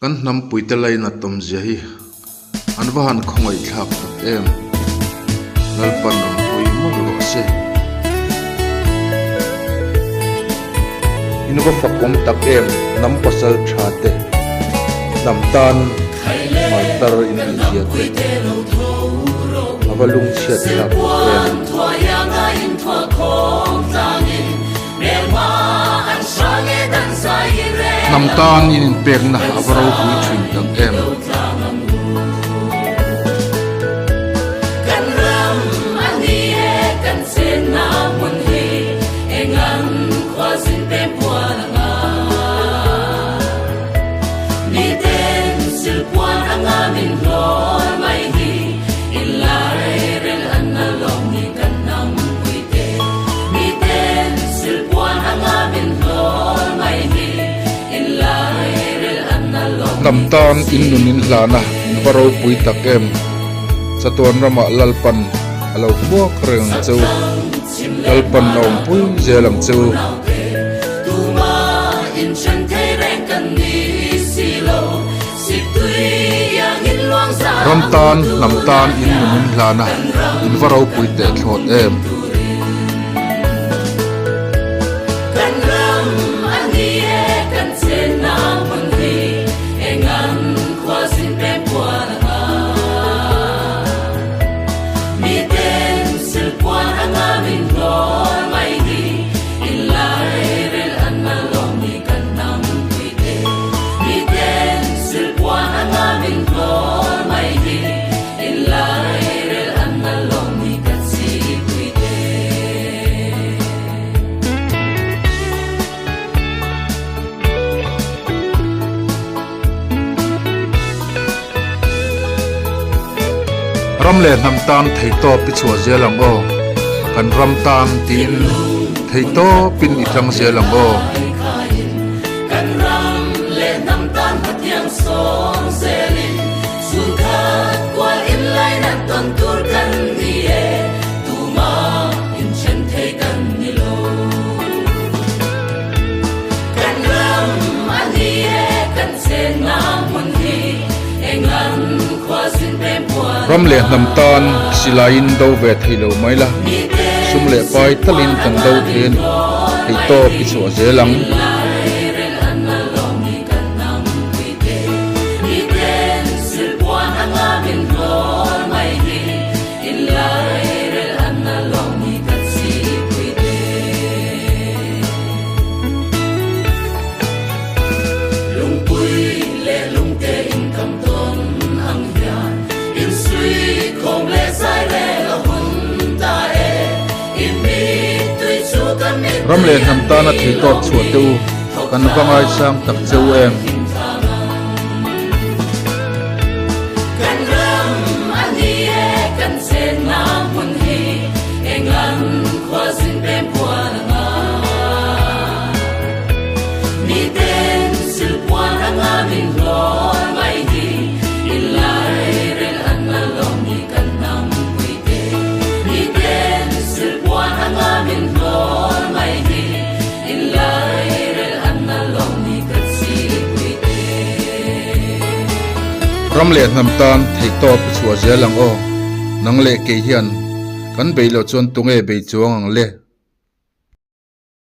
kan nam puite lai na tom zia hi an van khongoi thak tak em lalpan nam pui mo lo se inu ba fakom tak em nam pasal thate nam tan mai tar in zia te abalung chiat tak em nam tan in pek na avaro hui thin tak em nam tan in nunin hlana varo pui tak em satuan rama lalpan alo buak reng cheu lalpan nom pui zelang cheu ram tan nam tan in nunin hlana in varo pui te thot em ram le nam tan thei to pi chua zelang o kan ram tan tin thei to pin i thang zelang o kan ram le nam tan pathiam song zelin sukhat kwal in lai na ton tur kan ni e tuma in chen thei kan ni lo kan ram ani e kan se na mun hi engan khwasin pem kwa ram le nam tan silain do ve thei lo mai la sum le pai talin kan do then thei to pi chua zelang ram le nam tan a thei to chua teu kan vangai sang tak cheu em kan ram ani e kan se na mun hi engan khwazin pem kwa nga mi ten sil puan anga min lor mai hi ilai rel anna lom ni kan nam puite mi ten sil puan anga min lor mai hi ilai rel anna lom ni kan si puite ram le nam tan thei to pi chua zelang o nang le ke hian kan beilo chon tunge be chuang ang le